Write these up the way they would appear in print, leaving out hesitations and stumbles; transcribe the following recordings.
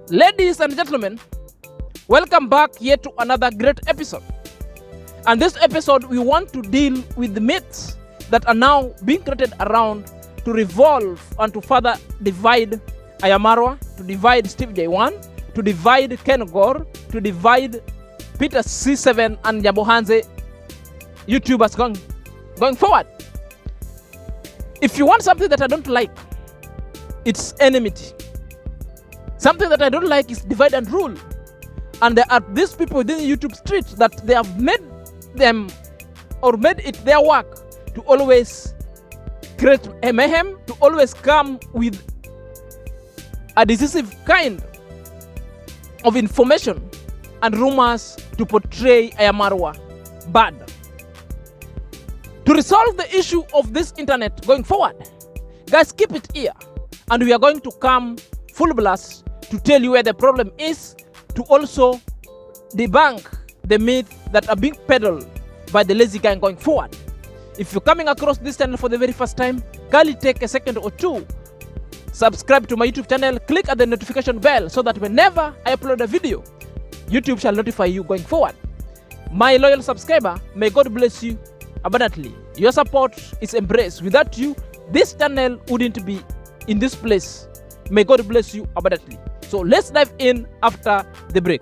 Ladies and gentlemen, welcome back yet to another great episode. And this episode, we want to deal with the myths that are now being created around to revolve and to further divide I Am Marwa, to divide Steve J1, to divide Ken Gore, to divide Peter C7 and Nyabohanze YouTubers going forward. If you want something that I don't like, it's enmity. Something that I don't like is divide and rule. And there are these people within the YouTube street that they have made them or made it their work to always create a mayhem, to always come with a decisive kind of information and rumors to portray I Am Marwa bad. To resolve the issue of this internet going forward, guys, keep it here, and we are going to come full blast to tell you where the problem is, to also debunk the myth that are being peddled by the lazy gang going forward. If you're coming across this channel for the very first time, kindly take a second or two, subscribe to my YouTube channel, click at the notification bell so that whenever I upload a video, YouTube shall notify you going forward. My loyal subscriber, may God bless you abundantly. Your support is embraced. Without you, this channel wouldn't be in this place. May God bless you abundantly. So let's dive in after the break.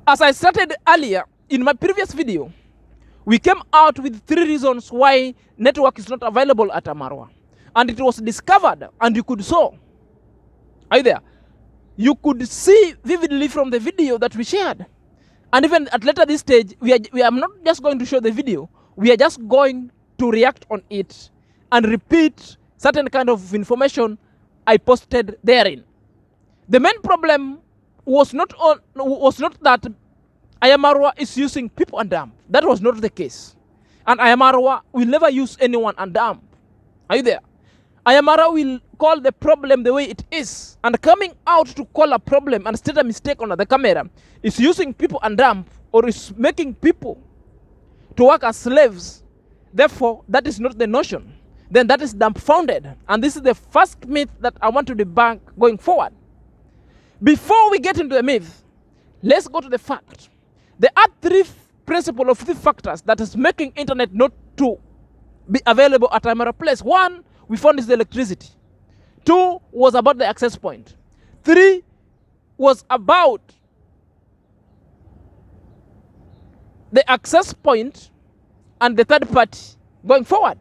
As I started earlier in my previous video, we came out with 3 reasons why network is not available at Marwa. And it was discovered, and you could saw. Are you there? You could see vividly from the video that we shared. And even at later this stage, we are not just going to show the video, we are just going to react on it and repeat certain kind of information I posted therein. The main problem was not that I Am Marwa is using people and dump. That was not the case. And I Am Marwa will never use anyone and dump. Are you there? I Am Marwa will call the problem the way it is. And coming out to call a problem and state a mistake on the camera is using people and dump, or is making people to work as slaves. Therefore, that is not the notion. Then that is dumbfounded. And this is the first myth that I want to debunk going forward. Before we get into the myth, let's go to the fact. There are 3 principles of 3 factors that is making internet not to be available at our place. 1, we found is the electricity. 2 was about the access point. 3 was about the access point and the third party going forward.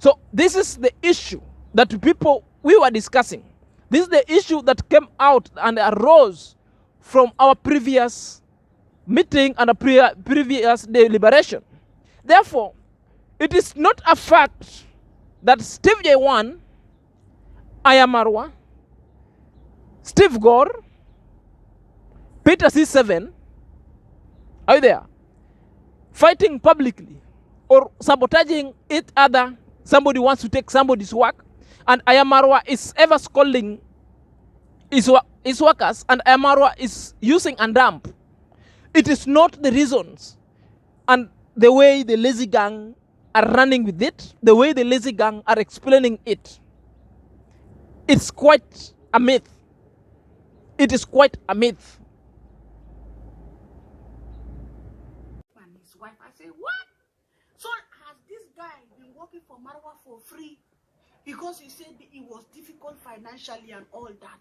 So this is the issue that we were discussing. This is the issue that came out and arose from our previous meeting and a previous deliberation. Therefore, it is not a fact that Steve J1, I Am Marwa, Steve Gore, Peter C7, are you there, fighting publicly or sabotaging each other. Somebody wants to take somebody's work, and I Am Marwa is ever scolding his workers, and I Am Marwa is using and dump. It is not the reasons and the way the lazy gang are running with it, the way the lazy gang are explaining it. It's quite a myth. It is quite a myth. And his wife, I say, what? So has this guy been working for Marwa for free? Because he said it was difficult financially and all that.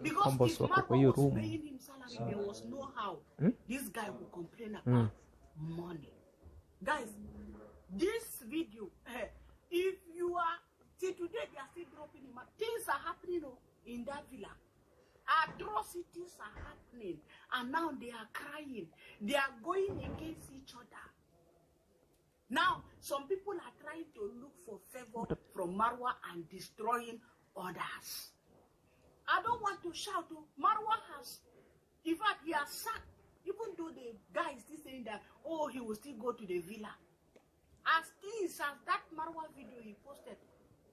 Because if Marwa was paying him salary, there was no how this guy would complain about money. Guys, this video, if you are, see today they are still dropping him. Things are happening in that villa. Atrocities are happening, and now they are crying. They are going against each other. Now, some people are trying to look for favor from Marwa and destroying others. I don't want to shout. Marwa has, in fact, he has sacked, even though the guy is still saying that, oh, he will still go to the villa. As that Marwa video he posted,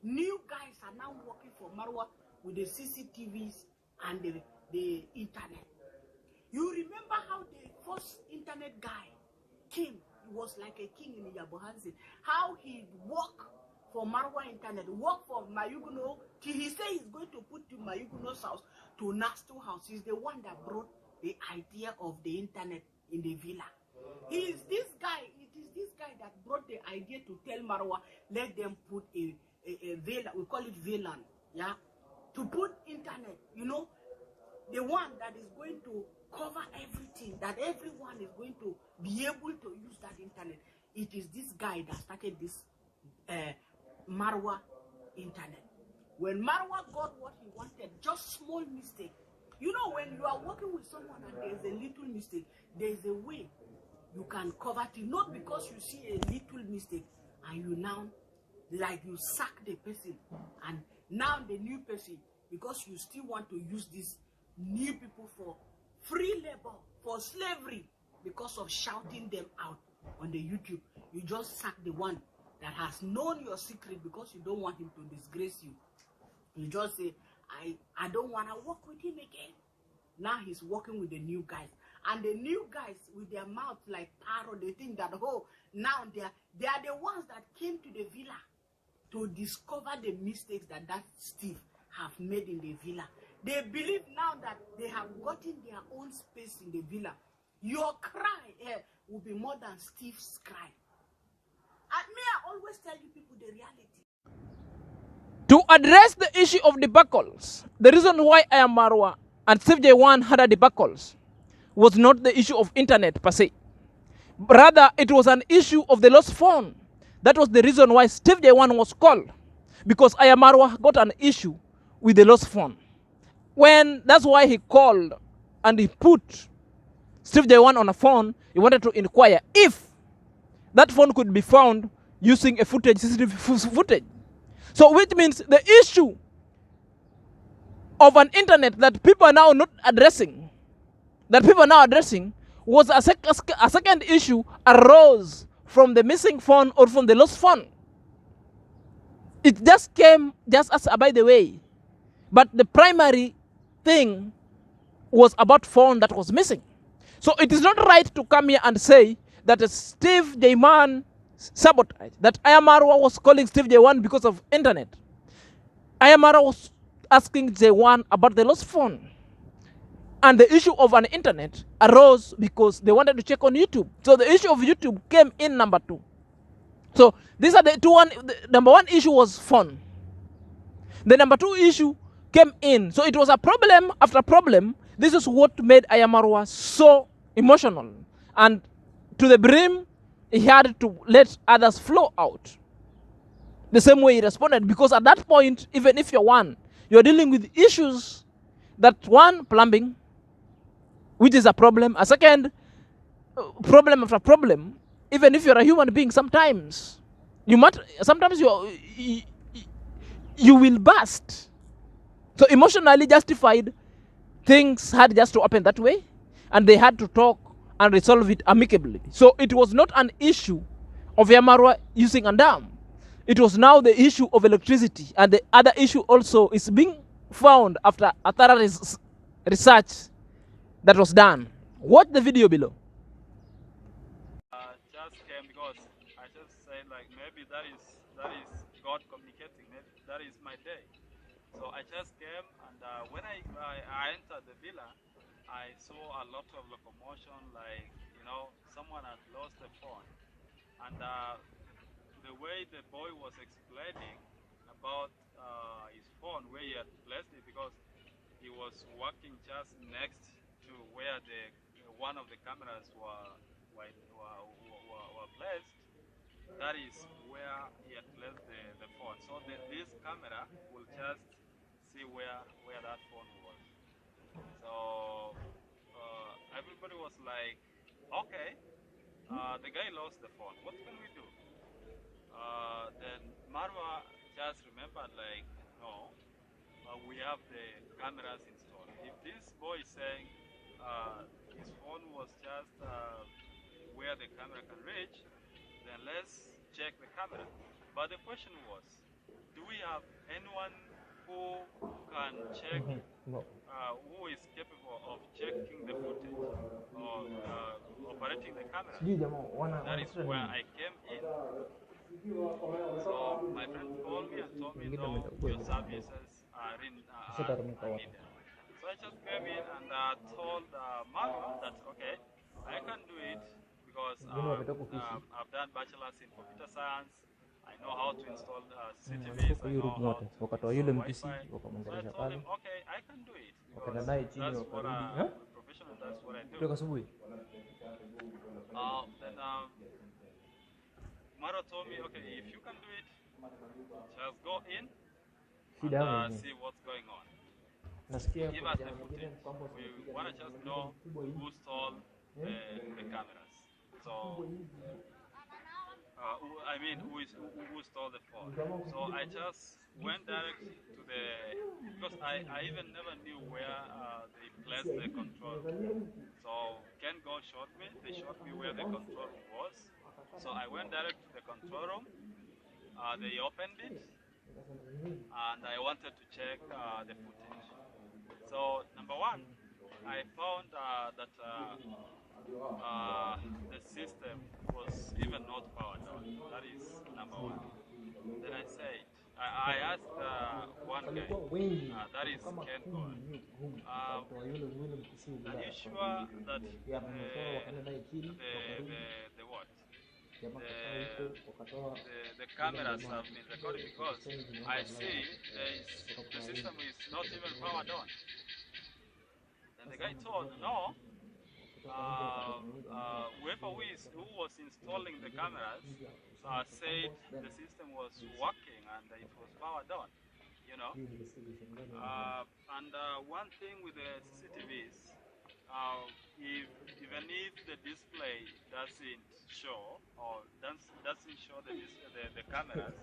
new guys are now working for Marwa with the CCTVs and the internet. You remember how the first internet guy came? He was like a king in Yabohansi. How he worked for Marwa Internet, work for mayuguno. He said he's going to put to mayuguno's house, to Nasto house. He's the one that brought the idea of the internet in the villa. It is this guy that brought the idea to tell Marwa, let them put a villa, we call it VLAN, yeah, to put internet, you know, the one that is going to cover everything, that everyone is going to be able to use that internet. It is this guy that started this Marwa Internet. When Marwa got what he wanted, just small mistake. You know, when you are working with someone and there's a little mistake, there's a way you can cover it. Not because you see a little mistake and you now, like, you sack the person, and now the new person, because you still want to use these new people for free labor, for slavery, because of shouting them out on the YouTube, you just sack the one that has known your secret because you don't want him to disgrace you. You just say, I don't want to work with him again. Now he's working with the new guys. And the new guys, with their mouth like parrot, they think that, oh, now they are the ones that came to the villa to discover the mistakes that Steve have made in the villa. They believe now that they have gotten their own space in the villa. Your cry will be more than Steve's cry. And me, I always tell you people the reality. To address the issue of debacles, the reason why I Am Marwa and Steve J1 had a debacles was not the issue of internet per se. Rather, it was an issue of the lost phone. That was the reason why Steve J1 was called, because I Am Marwa got an issue with the lost phone. That's why he called and he put Steve J1 on a phone. He wanted to inquire if that phone could be found using a CCTV footage. So which means the issue of an internet that people are now not addressing, was a second issue arose from the missing phone or from the lost phone. It just came just as by the way. But the primary thing was about phone that was missing. So it is not right to come here and say that Steve J1 sabotage, that I Am Marwa was calling Steve J1 because of internet. I Am Marwa was asking J1 about the lost phone. And the issue of an internet arose because they wanted to check on YouTube. So the issue of YouTube came in number 2. So these are the two. The number 1 issue was phone. The number 2 issue came in. So it was a problem after problem. This is what made I Am Marwa so emotional. And to the brim, he had to let others flow out. The same way he responded. Because at that point, even if you're dealing with issues that, one, plumbing, which is a problem. A second, problem after problem. Even if you're a human being, sometimes you will burst. So emotionally justified, things had just to happen that way, and they had to talk and resolve it amicably. So it was not an issue of Marwa using a dam. It was now the issue of electricity, and the other issue also is being found after a thorough research that was done. Watch the video below. Just came because I just said, like, maybe that is God communicating. Maybe that is my day. So I just came, and when I entered the villa, I saw a lot of locomotion, like, you know, someone had lost a phone. And the way the boy was explaining about his phone, where he had placed it, because he was walking just next to where one of the cameras were placed. That is where he had placed the phone. So this camera will just see where that phone was. So everybody was like, okay, the guy lost the phone. What can we do? Then Marwa just remembered, like, no, we have the cameras installed. If this boy is saying his phone was just where the camera can reach, then let's check the camera. But the question was, do we have anyone who can check, who is capable of checking the footage or operating the camera? That is where I came in. So my friend though your services are needed. So I just came in and told Marwa that, okay, I can do it because I've done bachelor's in computer science. I know how to install CCTVs, I know how to install Wi-Fi. So I told him, okay, I can do it because that's what I'm professional, that's what I do. Then Marwa told me, okay, if you can do it, just go in and see what's going on. Give us the footage. We want to just know who stole the cameras. So, who stole the phone. So I just went direct to the, because I even never knew where they placed the control room. So Ken Go showed me, they showed me where the control room was. So I went direct to the control room. They opened it, and I wanted to check the footage. So number one, I found that the system was even not powered on. That is number one. Then I said, I asked one guy, that is Ken Gold, are you sure that the what? The cameras have been recorded, because I see the system is not even powered on. And the guy told, no, whoever who was installing the cameras said the system was working and it was powered on, you know. And one thing with the CCTVs, even if the display doesn't show or doesn't show the cameras,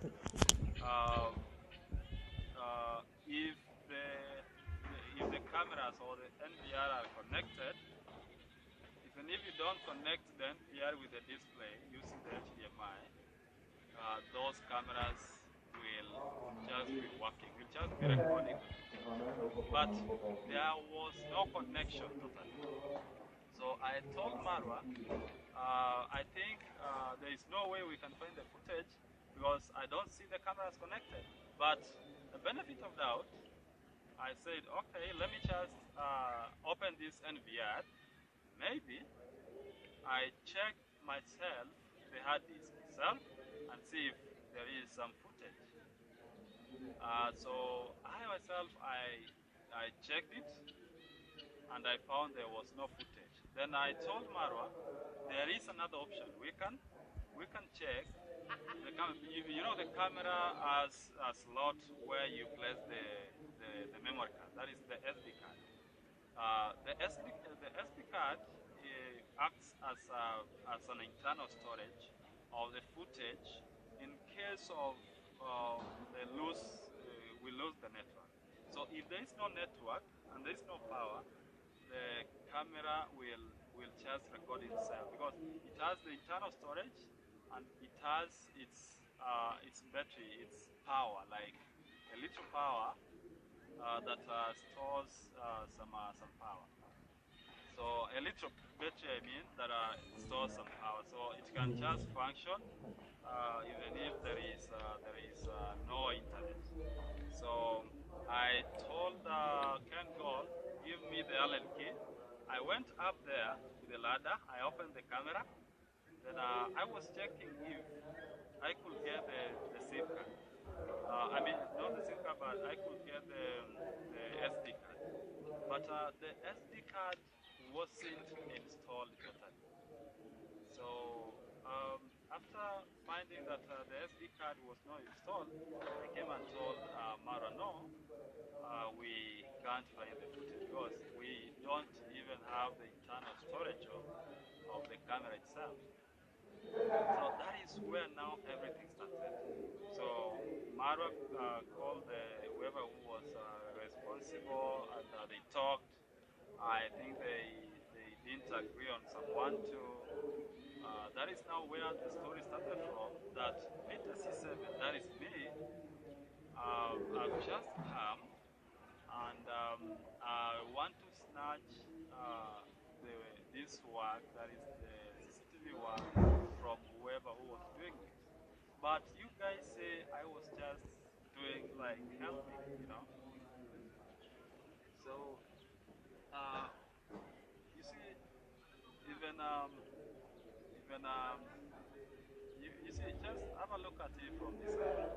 if the cameras or the NVR are connected, even if you don't connect the NVR with the display using the HDMI, those cameras will just be working, will just be recording. But there was no connection totally. So I told Marwa, I think there is no way we can find the footage because I don't see the cameras connected. But the benefit of doubt, I said, okay, let me just open this NVR. Maybe I check myself the hard disk itself and see if there is some footage. So I myself, I checked it and I found there was no footage. Then I told Marwa, there is another option. We can check the you know, the camera has a slot where you place the memory card. That is the SD card. The SD card acts as an internal storage of the footage in case of we lose the network. So if there is no network and there is no power, the camera will just record itself because it has the internal storage and it has its battery, its power, like a little power that stores some power. So a little battery, I mean, that stores some power, so it can just function even if there is no internet. So I told Ken Gold, give me the Allen key. I went up there with the ladder. I opened the camera. Then I was checking if I could get the SIM card. I mean, not the SIM card, but I could get the SD card. But the SD card wasn't installed totally. So after finding that the SD card was not installed, I came and told Mara, no, we can't find the footage because we don't even have the internal storage of the camera itself. So that is where now everything started. So Marwa called whoever who was responsible and they talked. I think they didn't agree on some one, two. That is now where the story started from, that Meta C7, that is me, I've just come and I want to snatch this work, that is the CCTV work, from whoever who was doing it. But you guys say I was just doing like like camping, you know. So, you see, even you see, just have a look at it from this side.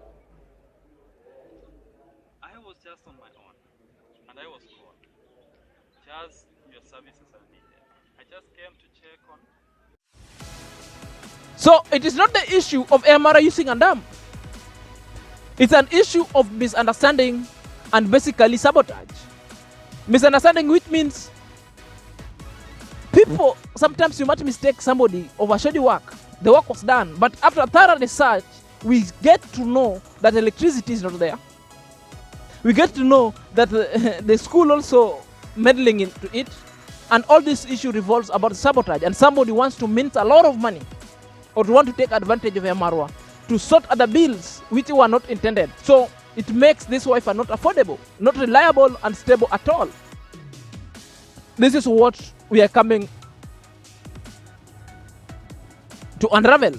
I was just on my own, and I was called. Just your services are needed. I just came to check on. So it is not the issue of A.M using a dam. It's an issue of misunderstanding and basically sabotage. Misunderstanding, which means people, sometimes you might mistake somebody over shoddy work. The work was done, but after thorough research, we get to know that electricity is not there. We get to know that the school also meddling into it, and all this issue revolves about sabotage, and somebody wants to mint a lot of money or to want to take advantage of marwa to sort other bills which were not intended. So it makes this Wi-Fi not affordable, not reliable and stable at all. This is what we are coming to unravel.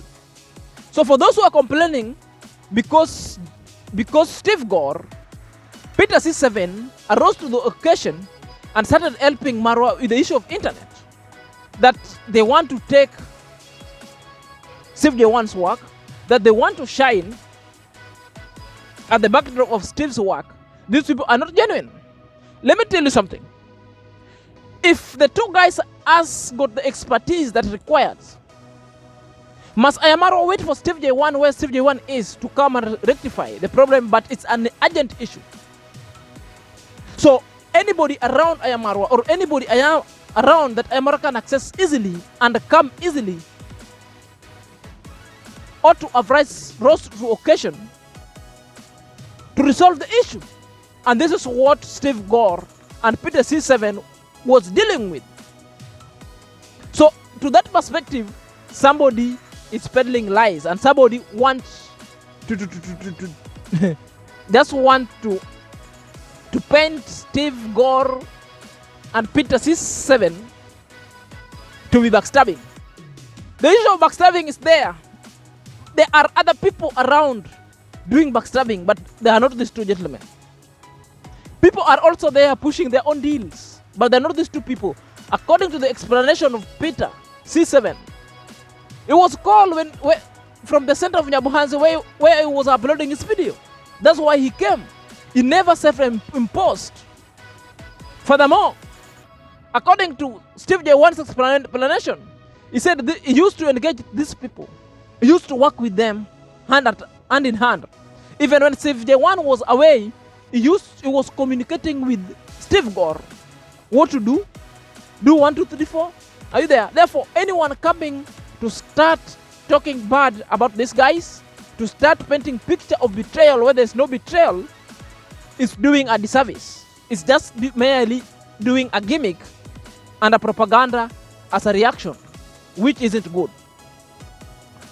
So for those who are complaining, because Steve Gore, Peter C7 arose to the occasion and started helping marwa with the issue of internet, that they want to take Steve J1's work, that they want to shine at the backdrop of Steve's work. These people are not genuine. Let me tell you something. If the two guys has got the expertise that requires, must A.M wait for Steve J1 where Steve J1 is to come and rectify the problem? But it's an urgent issue. So anybody around A.M or anybody around that A.M can access easily and come easily ought to have rose to occasion to resolve the issue. And this is what Steve Gore and Peter C7 was dealing with. So to that perspective, somebody is peddling lies, and somebody wants to just want to paint Steve Gore and Peter C7 to be backstabbing. The issue of backstabbing is there. There are other people around doing backstabbing, but they are not these two gentlemen. People are also there pushing their own deals, but they're not these two people. According to the explanation of Peter C7, it was called when from the center of Nyabuhanze where he was uploading his video. That's why he came. He never self-imposed. Furthermore, according to Steve J1's explanation, he said he used to engage these people. He used to work with them hand in hand. Even when Steve J1 was away, he was communicating with Steve Gore. What to do? Do 1, 2, 3, 4. Are you there? Therefore, anyone coming to start talking bad about these guys, to start painting picture of betrayal where there's no betrayal, is doing a disservice. It's just merely doing a gimmick and a propaganda as a reaction, which isn't good.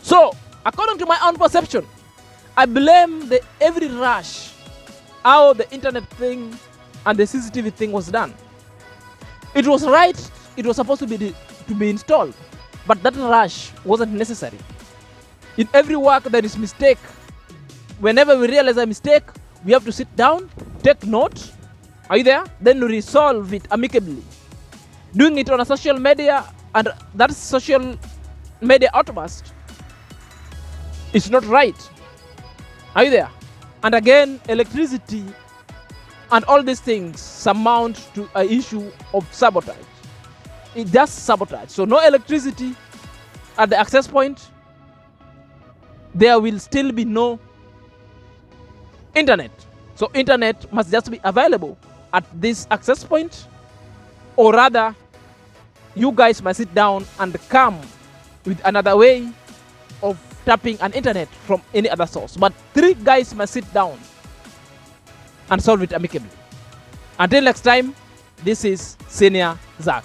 So, according to my own perception, I blame every rush how the internet thing and the CCTV thing was done. It was right, it was supposed to be installed, but that rush wasn't necessary. In every work there is mistake. Whenever we realize a mistake, we have to sit down, take note. Are you there? Then resolve it amicably. Doing it on a social media and that social media outburst is not right. Are you there? And again, electricity and all these things surmount to an issue of sabotage. It does sabotage. So no electricity at the access point. There will still be no internet. So internet must just be available at this access point, or rather, you guys must sit down and come with another way of tapping an internet from any other source. But 3 guys must sit down and solve it amicably. Until next time, this is SnrZack.